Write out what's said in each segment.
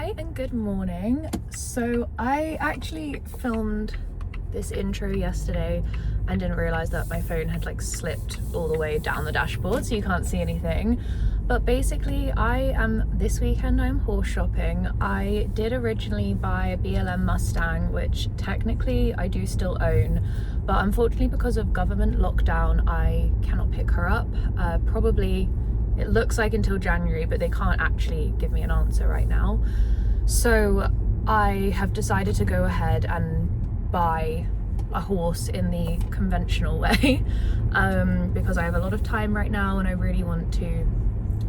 Hi and good morning. So I actually filmed this intro yesterday and didn't realize that my phone had like slipped all the way down the dashboard so you can't see anything. But basically this weekend I'm horse shopping. I did originally buy a BLM Mustang, which technically I do still own, but unfortunately because of government lockdown I cannot pick her up. Probably it looks like until January, but they can't actually give me an answer right now. So I have decided to go ahead and buy a horse in the conventional way because I have a lot of time right now and I really want to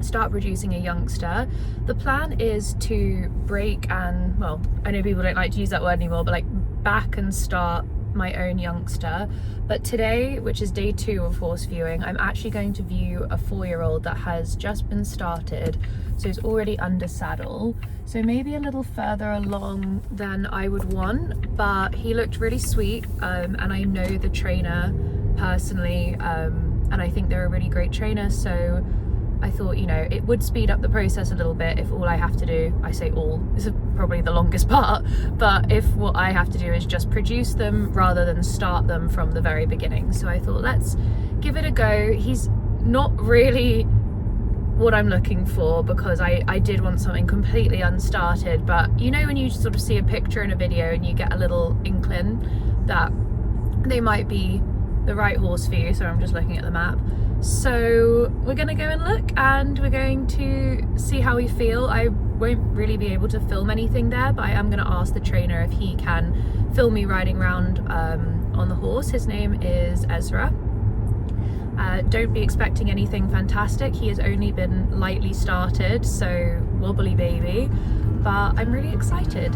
start producing a youngster. The plan is to break and, well, I know people don't like to use that word anymore, but like back and start my own youngster. But today, which is day 2 of horse viewing, I'm actually going to view a 4-year-old that has just been started, so it's already under saddle, so maybe a little further along than I would want, but he looked really sweet, and I know the trainer personally, and I think they're a really great trainer, so I thought, you know, it would speed up the process a little bit if all I have to do, I say all, this is probably the longest part, but if what I have to do is just produce them rather than start them from the very beginning. So I thought, let's give it a go. He's not really what I'm looking for because I did want something completely unstarted, but you know when you sort of see a picture in a video and you get a little inkling that they might be the right horse for you. So I'm just looking at the map. So we're gonna go and look and we're going to see how we feel. I won't really be able to film anything there, but I am gonna ask the trainer if he can film me riding around on the horse. His name is Ezra. Don't be expecting anything fantastic. He has only been lightly started, so wobbly baby, but I'm really excited.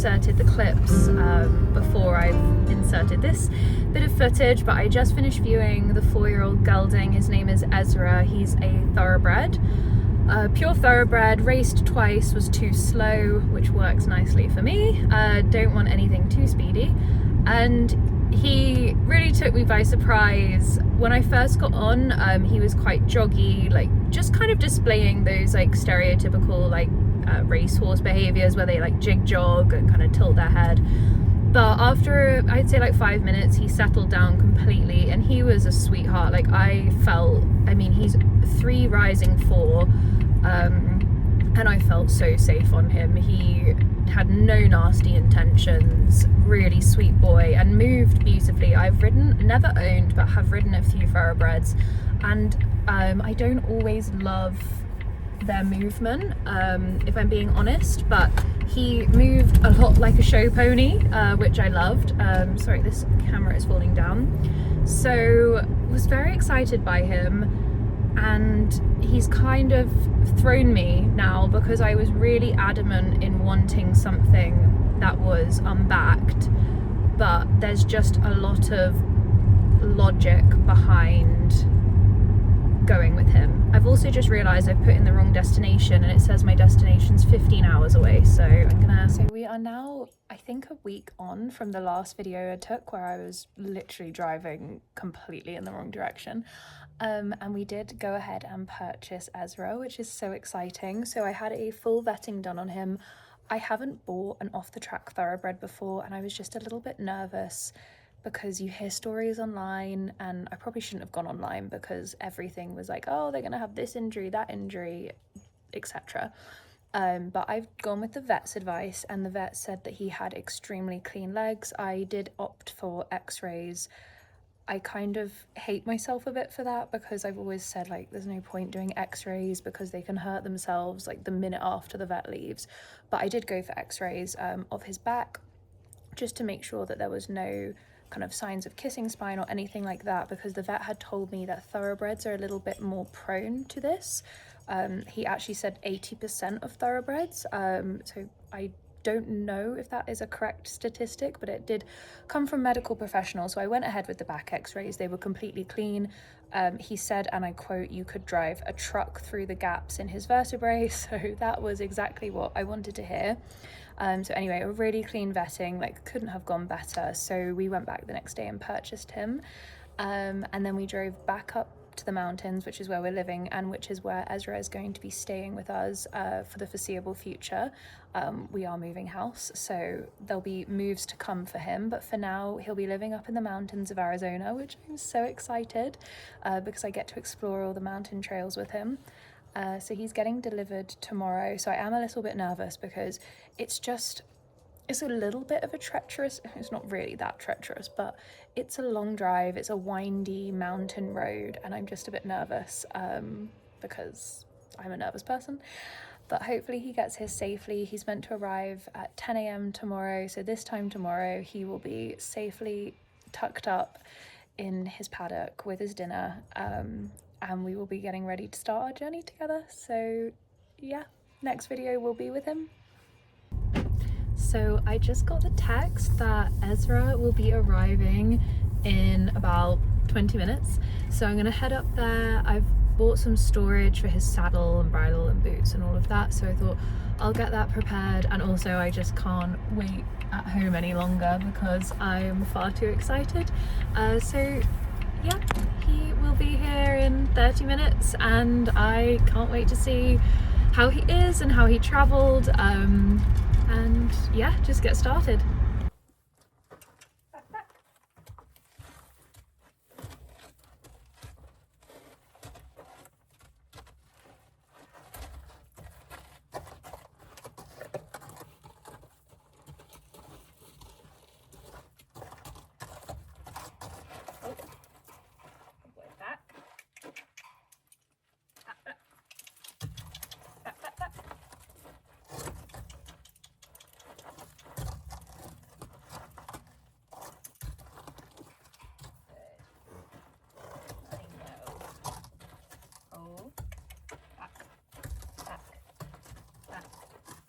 inserted the clips before I've inserted this bit of footage, but I just finished viewing the 4-year-old gelding. His name is Ezra. He's a thoroughbred. Pure thoroughbred, raced twice, was too slow, which works nicely for me. Don't want anything too speedy. And he really took me by surprise. When I first got on, he was quite joggy, like just kind of displaying those like stereotypical like racehorse behaviors where they like jig jog and kind of tilt their head. But after I'd say like 5 minutes, he settled down completely and he was a sweetheart. Like I mean, he's 3 rising 4, and I felt so safe on him. He had no nasty intentions, really sweet boy, and moved beautifully. I've never owned, but have ridden a few thoroughbreds, and I don't always love their movement, if I'm being honest, but he moved a lot like a show pony, which I loved. Sorry, this camera is falling down. So was very excited by him, and he's kind of thrown me now because I was really adamant in wanting something that was unbacked, but there's just a lot of logic behind going with him. I've also just realized I've put in the wrong destination and it says my destination's 15 hours away, so so we are now, I think, a week on from the last video I took where I was literally driving completely in the wrong direction. And we did go ahead and purchase Ezra, which is so exciting. So I had a full vetting done on him. I haven't bought an off-the-track thoroughbred before, and I was just a little bit nervous because you hear stories online, and I probably shouldn't have gone online because everything was like, oh, they're gonna have this injury, that injury, etc. But I've gone with the vet's advice, and the vet said that he had extremely clean legs. I did opt for x-rays. I kind of hate myself a bit for that because I've always said like there's no point doing x-rays because they can hurt themselves like the minute after the vet leaves. But I did go for x-rays of his back just to make sure that there was no kind of signs of kissing spine or anything like that, because the vet had told me that thoroughbreds are a little bit more prone to this. He actually said 80% of thoroughbreds, so I don't know if that is a correct statistic, but it did come from medical professionals. So I went ahead with the back x-rays. They were completely clean. He said, and I quote, you could drive a truck through the gaps in his vertebrae. So that was exactly what I wanted to hear. So anyway, a really clean vetting, like couldn't have gone better. So we went back the next day and purchased him. And then we drove back up to the mountains, which is where we're living and which is where Ezra is going to be staying with us for the foreseeable future. We are moving house, so there'll be moves to come for him, but for now he'll be living up in the mountains of Arizona, which I'm so excited because I get to explore all the mountain trails with him. So he's getting delivered tomorrow, so I am a little bit nervous because it's a little bit of a treacherous, it's not really that treacherous, but it's a long drive, it's a windy mountain road, and I'm just a bit nervous because I'm a nervous person. But hopefully he gets here safely. He's meant to arrive at 10 a.m. tomorrow, so this time tomorrow he will be safely tucked up in his paddock with his dinner, and we will be getting ready to start our journey together. So yeah, next video will be with him. So I just got the text that Ezra will be arriving in about 20 minutes. So I'm gonna head up there. I've bought some storage for his saddle and bridle and boots and all of that. So I thought I'll get that prepared. And also I just can't wait at home any longer because I am far too excited. So yeah, he will be here in 30 minutes and I can't wait to see how he is and how he traveled. And yeah, just get started.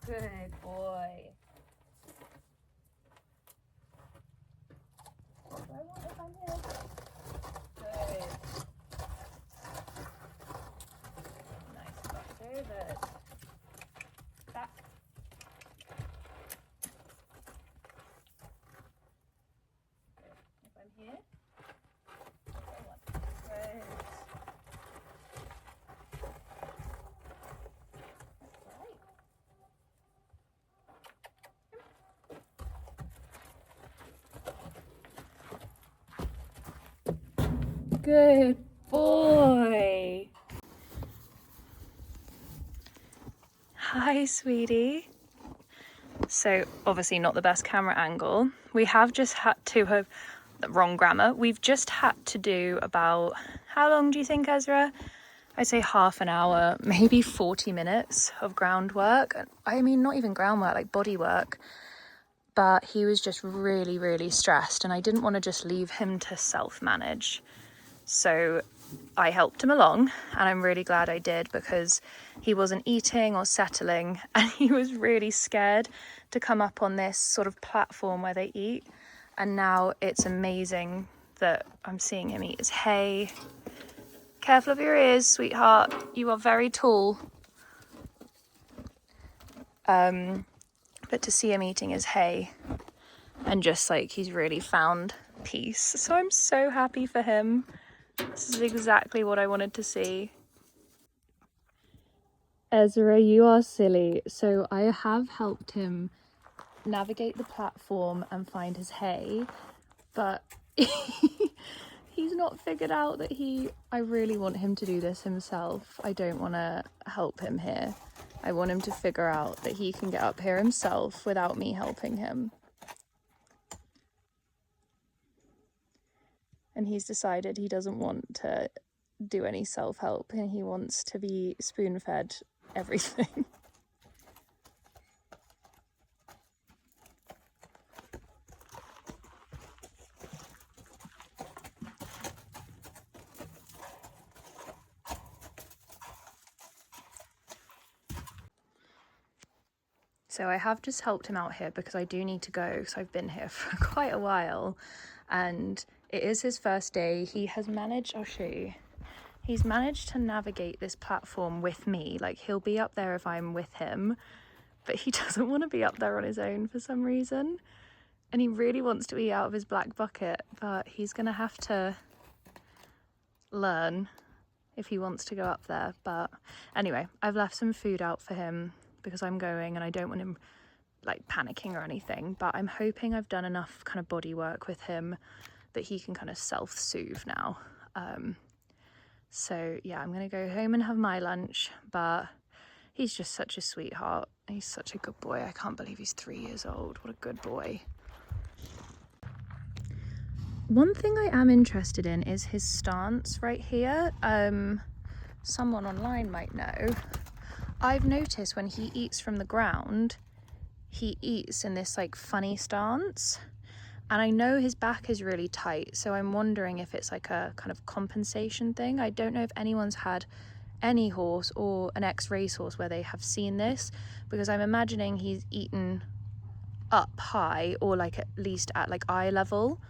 Good boy. Good boy. Hi, sweetie. So obviously not the best camera angle. We have just had to have, the wrong grammar. We've just had to do about, how long do you think, Ezra? I'd say half an hour, maybe 40 minutes of groundwork. I mean, not even groundwork, like body work. But he was just really, really stressed, and I didn't want to just leave him to self-manage. So I helped him along, and I'm really glad I did, because he wasn't eating or settling, and he was really scared to come up on this sort of platform where they eat. And now it's amazing that I'm seeing him eat his hay. Careful of your ears, sweetheart. You are very tall. But to see him eating his hay and just like he's really found peace. So I'm so happy for him. This is exactly what I wanted to see. Ezra, you are silly. So I have helped him navigate the platform and find his hay, but he's not figured out that I really want him to do this himself. I don't want to help him here. I want him to figure out that he can get up here himself without me helping him. And he's decided he doesn't want to do any self-help, and he wants to be spoon-fed everything. So I have just helped him out here because I do need to go, because I've been here for quite a while, and it is his first day. He has managed, I'll show you, he's managed to navigate this platform with me. Like, he'll be up there if I'm with him, but he doesn't want to be up there on his own for some reason. And he really wants to eat out of his black bucket, but he's gonna have to learn if he wants to go up there. But anyway, I've left some food out for him because I'm going and I don't want him like panicking or anything, but I'm hoping I've done enough kind of body work with him that he can kind of self-soothe now. So yeah, I'm gonna go home and have my lunch, but he's just such a sweetheart. He's such a good boy. I can't believe he's 3 years old. What a good boy. One thing I am interested in is his stance right here. Someone online might know. I've noticed when he eats from the ground, he eats in this like funny stance. And I know his back is really tight, so I'm wondering if it's like a kind of compensation thing. I don't know if anyone's had any horse or an ex-racehorse where they have seen this, because I'm imagining he's eaten up high, or like at least at like eye level.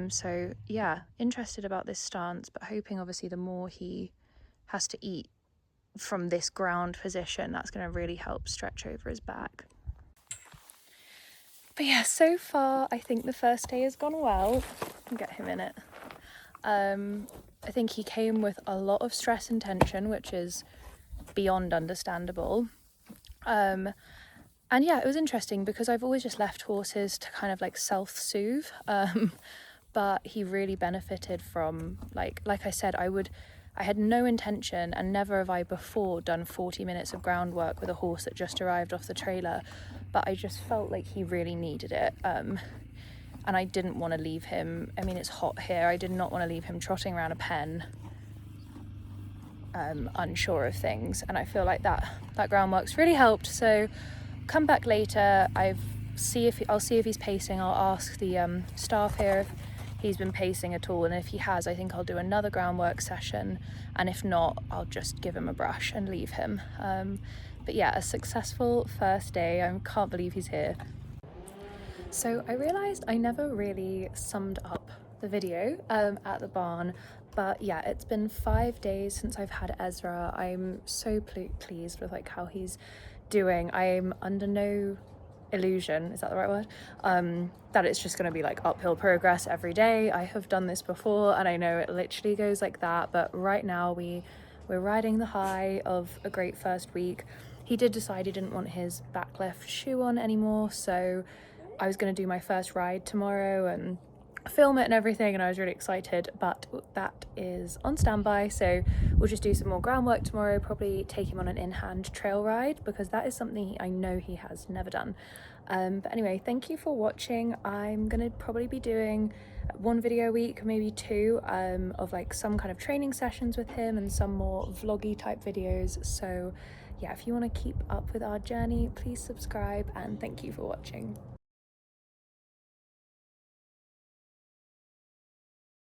So yeah, interested about this stance, but hoping obviously the more he has to eat from this ground position, that's going to really help stretch over his back. But yeah, so far I think the first day has gone well. I'll get him in it. I think he came with a lot of stress and tension, which is beyond understandable. And yeah, it was interesting because I've always just left horses to kind of like self-soothe, but he really benefited from like I said, I had no intention, and never have I before done 40 minutes of groundwork with a horse that just arrived off the trailer, but I just felt like he really needed it. And I didn't want to leave him, I mean it's hot here, I did not want to leave him trotting around a pen unsure of things, and I feel like that groundwork's really helped. So come back later, I'll see if he's pacing. I'll ask the staff here if he's been pacing at all, and if he has, I think I'll do another groundwork session, and if not, I'll just give him a brush and leave him. But yeah, a successful first day. I can't believe he's here. So I realised I never really summed up the video at the barn, but yeah, it's been 5 days since I've had Ezra. I'm so pleased with like how he's doing. I'm under no illusion, is that the right word, that it's just going to be like uphill progress every day. I have done this before and I know it literally goes like that, but right now we're riding the high of a great first week. He did decide he didn't want his back left shoe on anymore, so I was going to do my first ride tomorrow, and film it and everything, and I was really excited, but that is on standby. So we'll just do some more groundwork tomorrow, probably take him on an in-hand trail ride, because that is something I know he has never done. But anyway, thank you for watching. I'm gonna probably be doing one video a week, maybe two, of like some kind of training sessions with him and some more vloggy type videos. So yeah, if you want to keep up with our journey, please subscribe, and thank you for watching.